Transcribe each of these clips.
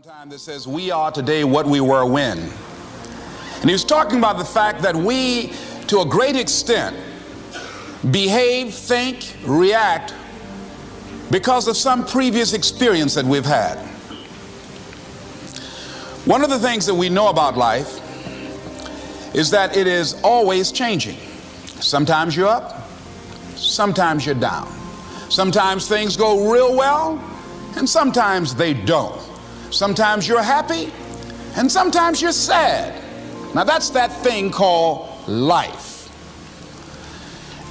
Time that says we are today what we were when. And he was talking about the fact that we, to a great extent, behave, think, react because of some previous experience that we've had. One of the things that we know about life is that it is always changing. Sometimes you're up, sometimes you're down. Sometimes things go real well, and sometimes they don't. Sometimes you're happy, and sometimes you're sad. Now that's that thing called life.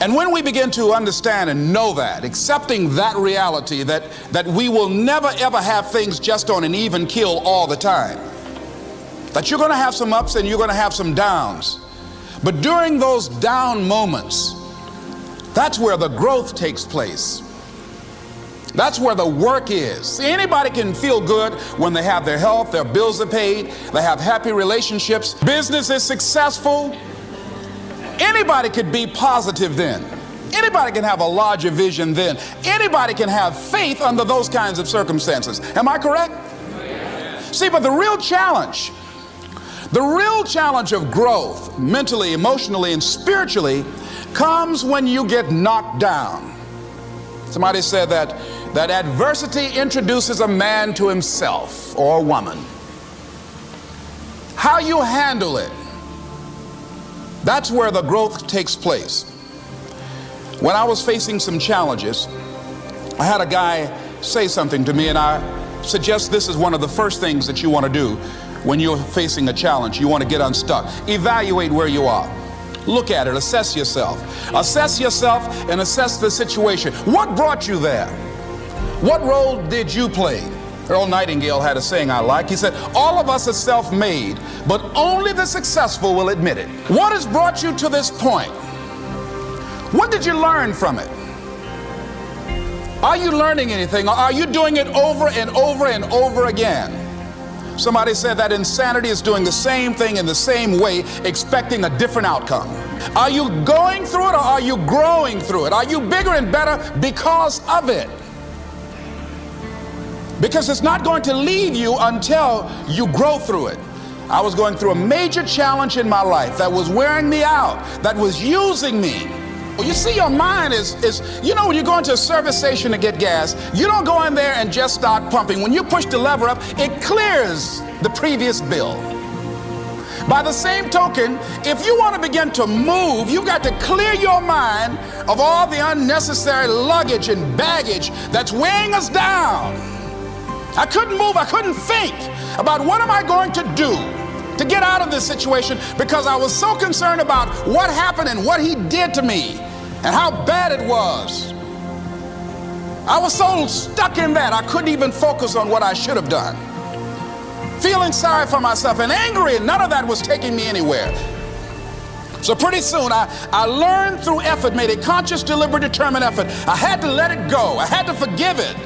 And when we begin to understand and know that, accepting that reality that we will never ever have things just on an even keel all the time, that you're going to have some ups and you're going to have some downs, but during those down moments, that's where the growth takes place. That's where the work is. See, anybody can feel good when they have their health, their bills are paid, they have happy relationships, business is successful. Anybody could be positive then. Anybody can have a larger vision then. Anybody can have faith under those kinds of circumstances. Am I correct? See, but the real challenge of growth, mentally, emotionally, and spiritually, comes when you get knocked down. Somebody said that adversity introduces a man to himself or a woman. How you handle it, that's where the growth takes place. When I was facing some challenges, I had a guy say something to me, and I suggest this is one of the first things that you want to do when you're facing a challenge. You want to get unstuck. Evaluate where you are. Look at it, assess yourself. Assess yourself and assess the situation. What brought you there? What role did you play? Earl Nightingale had a saying I like. He said, all of us are self-made, but only the successful will admit it. What has brought you to this point? What did you learn from it? Are you learning anything, or are you doing it over and over and over again? Somebody said that insanity is doing the same thing in the same way, expecting a different outcome. Are you going through it, or are you growing through it? Are you bigger and better because of it? Because it's not going to leave you until you grow through it. I was going through a major challenge in my life that was wearing me out, that was using me. You see, your mind is when you go into a service station to get gas, you don't go in there and just start pumping. When you push the lever up, it clears the previous bill. By the same token, if you want to begin to move, you've got to clear your mind of all the unnecessary luggage and baggage that's weighing us down. I couldn't move, I couldn't think about what am I going to do to get out of this situation, because I was so concerned about what happened and what he did to me and how bad it was. I was so stuck in that I couldn't even focus on what I should have done. Feeling sorry for myself and angry, and none of that was taking me anywhere. So pretty soon I learned through effort, made a conscious, deliberate, determined effort. I had to let it go. I had to forgive it.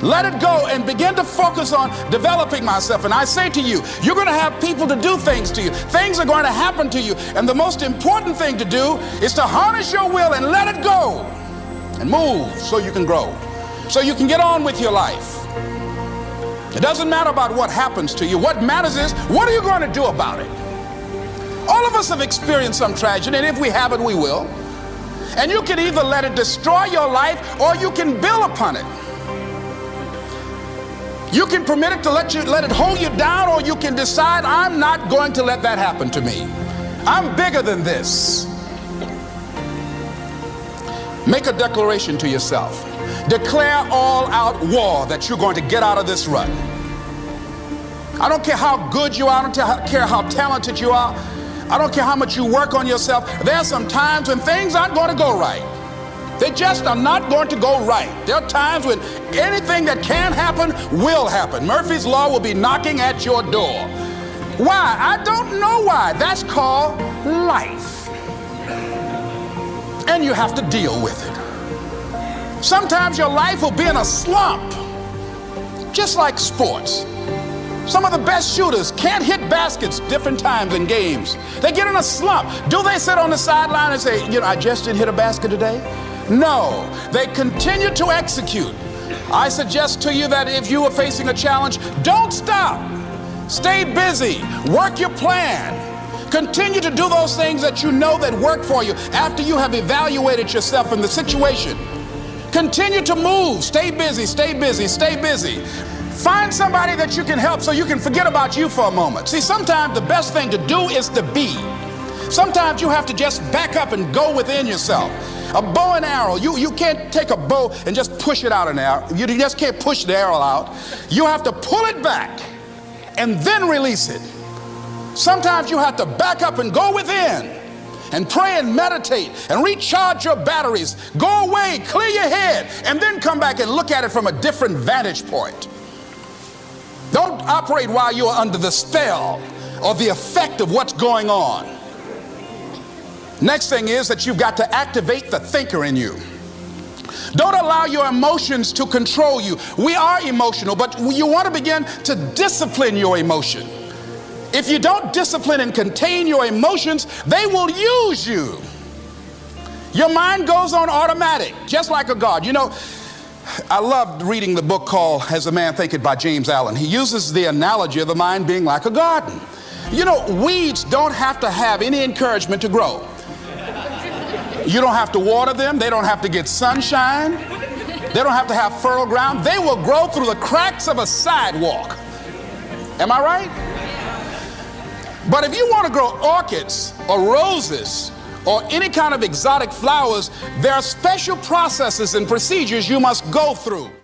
Let it go and begin to focus on developing myself. And I say to you, you're going to have people to do things to you. Things are going to happen to you. And the most important thing to do is to harness your will and let it go and move so you can grow, so you can get on with your life. It doesn't matter about what happens to you. What matters is, what are you going to do about it? All of us have experienced some tragedy, and if we haven't, we will. And you can either let it destroy your life, or you can build upon it. You can permit it to let it hold you down, or you can decide, I'm not going to let that happen to me. I'm bigger than this. Make a declaration to yourself. Declare all out war that you're going to get out of this rut. I don't care how good you are. I don't care how talented you are. I don't care how much you work on yourself. There are some times when things aren't going to go right. They just are not going to go right. There are times when anything that can happen will happen. Murphy's Law will be knocking at your door. Why? I don't know why. That's called life. And you have to deal with it. Sometimes your life will be in a slump, just like sports. Some of the best shooters can't hit baskets different times in games. They get in a slump. Do they sit on the sideline and say, I just didn't hit a basket today? No, they continue to execute. I suggest to you that if you are facing a challenge, don't stop. Stay busy. Work your plan. Continue to do those things that you know that work for you after you have evaluated yourself in the situation. Continue to move. Stay busy, stay busy, stay busy. Find somebody that you can help so you can forget about you for a moment. See, sometimes the best thing to do is to be. Sometimes you have to just back up and go within yourself. A bow and arrow, you can't take a bow and just push it out an arrow. You just can't push the arrow out. You have to pull it back and then release it. Sometimes you have to back up and go within and pray and meditate and recharge your batteries. Go away, clear your head, and then come back and look at it from a different vantage point. Don't operate while you are under the spell or the effect of what's going on. Next thing is that you've got to activate the thinker in you. Don't allow your emotions to control you. We are emotional, but you want to begin to discipline your emotion. If you don't discipline and contain your emotions, they will use you. Your mind goes on automatic, just like a guard. You know, I loved reading the book called As a Man Thinketh by James Allen. He uses the analogy of the mind being like a garden. You know, weeds don't have to have any encouragement to grow. You don't have to water them. They don't have to get sunshine. They don't have to have fertile ground. They will grow through the cracks of a sidewalk. Am I right? But if you want to grow orchids or roses or any kind of exotic flowers, there are special processes and procedures you must go through.